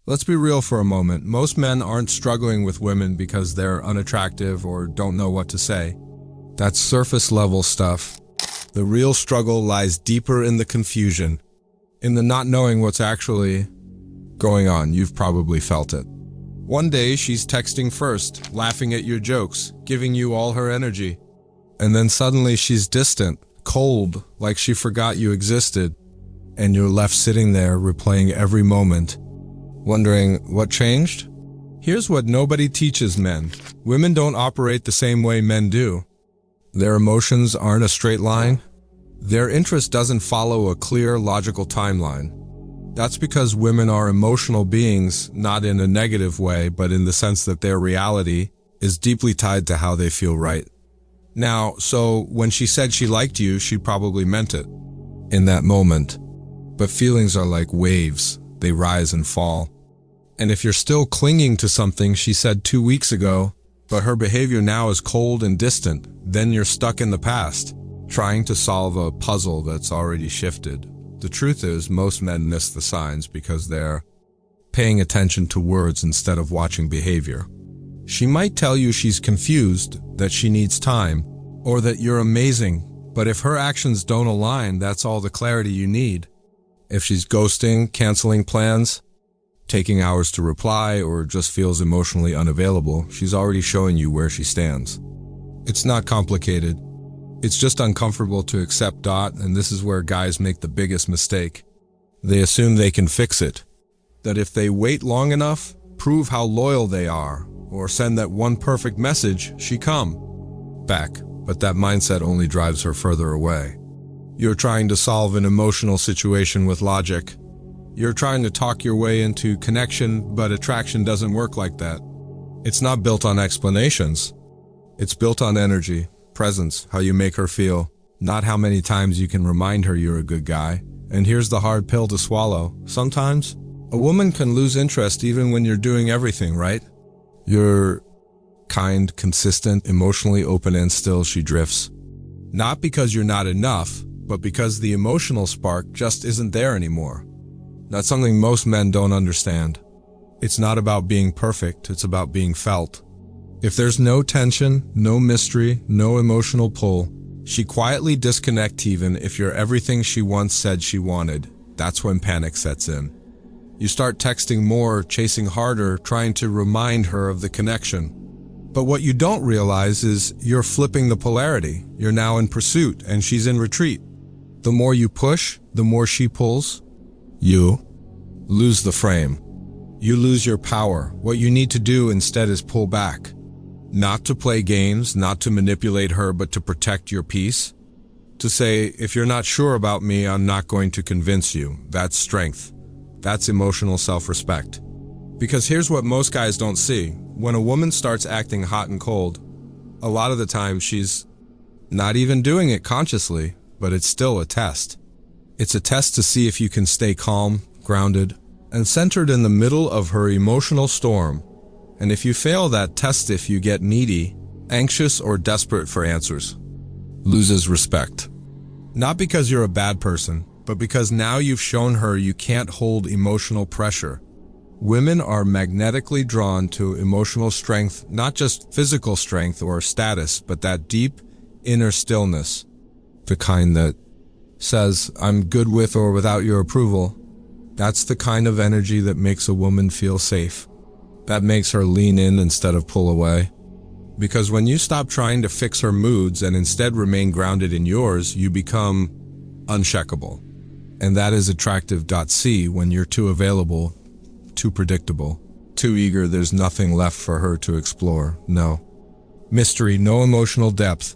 Let's be real for a moment. Most men aren't struggling with women because they're unattractive or don't know what to say. That's surface level stuff. The real struggle lies deeper in the confusion, in the not knowing what's actually going on. You've probably felt it. One day she's texting first, laughing at your jokes, giving you all her energy. And then suddenly she's distant, cold, like she forgot you existed. And you're left sitting there replaying every moment, wondering what changed? Here's what nobody teaches men. Women don't operate the same way men do. Their emotions aren't a straight line. Their interest doesn't follow a clear, logical timeline. That's because women are emotional beings, not in a negative way, but in the sense that their reality is deeply tied to how they feel right now. So when she said she liked you, she probably meant it in that moment. But feelings are like waves. They rise and fall. And if you're still clinging to something she said 2 weeks ago, but her behavior now is cold and distant, then you're stuck in the past, trying to solve a puzzle that's already shifted. The truth is, most men miss the signs because they're paying attention to words instead of watching behavior. She might tell you she's confused, that she needs time, or that you're amazing, but if her actions don't align, that's all the clarity you need. If she's ghosting, canceling plans, taking hours to reply, or just feels emotionally unavailable, she's already showing you where she stands. It's not complicated. It's just uncomfortable to accept. And this is where guys make the biggest mistake. They assume they can fix it. That if they wait long enough, prove how loyal they are, or send that one perfect message, she come back. But that mindset only drives her further away. You're trying to solve an emotional situation with logic. You're trying to talk your way into connection, but attraction doesn't work like that. It's not built on explanations. It's built on energy, presence, how you make her feel, not how many times you can remind her you're a good guy. And here's the hard pill to swallow. Sometimes, a woman can lose interest even when you're doing everything right. You're kind, consistent, emotionally open, and still she drifts. Not because you're not enough, but because the emotional spark just isn't there anymore. That's something most men don't understand. It's not about being perfect, it's about being felt. If there's no tension, no mystery, no emotional pull, she quietly disconnects even if you're everything she once said she wanted. That's when panic sets in. You start texting more, chasing harder, trying to remind her of the connection. But what you don't realize is you're flipping the polarity. You're now in pursuit and she's in retreat. The more you push, the more she pulls. You lose the frame. You lose your power. What you need to do instead is pull back. Not to play games, not to manipulate her, but to protect your peace. To say, if you're not sure about me, I'm not going to convince you. That's strength. That's emotional self-respect. Because here's what most guys don't see. When a woman starts acting hot and cold, a lot of the time she's not even doing it consciously, but it's still a test. It's a test to see if you can stay calm, grounded, and centered in the middle of her emotional storm. And if you fail that test, if you get needy, anxious, or desperate for answers, loses respect. Not because you're a bad person, but because now you've shown her you can't hold emotional pressure. Women are magnetically drawn to emotional strength, not just physical strength or status, but that deep inner stillness. The kind that says, I'm good with or without your approval. That's the kind of energy that makes a woman feel safe. That makes her lean in instead of pull away. Because when you stop trying to fix her moods and instead remain grounded in yours, you become uncheckable. And that is attractive. See, when you're too available, too predictable, too eager, there's nothing left for her to explore. No mystery, no emotional depth.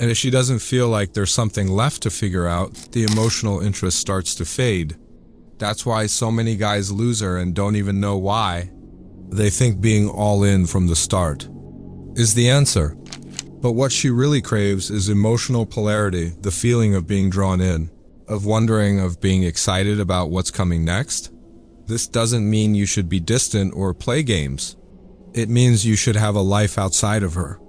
And if she doesn't feel like there's something left to figure out, the emotional interest starts to fade. That's why so many guys lose her and don't even know why. They think being all in from the start is the answer. But what she really craves is emotional polarity, the feeling of being drawn in, of wondering, of being excited about what's coming next. This doesn't mean you should be distant or play games. It means you should have a life outside of her.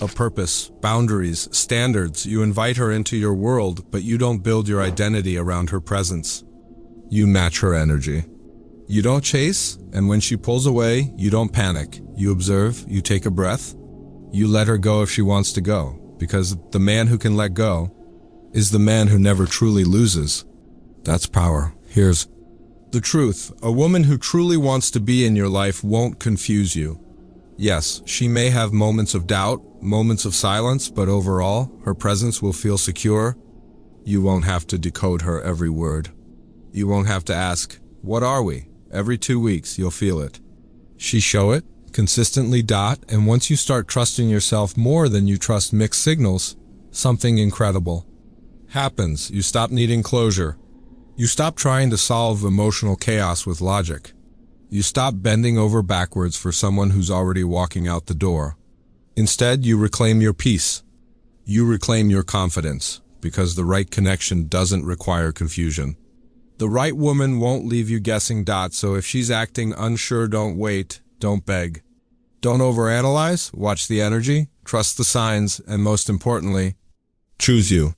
A purpose, boundaries, standards. You invite her into your world, but you don't build your identity around her presence. You match her energy. You don't chase, and when she pulls away, you don't panic. You observe, you take a breath, you let her go if she wants to go, because the man who can let go is the man who never truly loses. That's power. Here's the truth. A woman who truly wants to be in your life won't confuse you. Yes, she may have moments of doubt, moments of silence, but overall, her presence will feel secure. You won't have to decode her every word. You won't have to ask, "What are we?" Every 2 weeks, you'll feel it. She show it, consistently. And once you start trusting yourself more than you trust mixed signals, something incredible happens. You stop needing closure. You stop trying to solve emotional chaos with logic. You stop bending over backwards for someone who's already walking out the door. Instead, you reclaim your peace. You reclaim your confidence, because the right connection doesn't require confusion. The right woman won't leave you guessing. So if she's acting unsure, don't wait, don't beg. Don't overanalyze, watch the energy, trust the signs, and most importantly, choose you.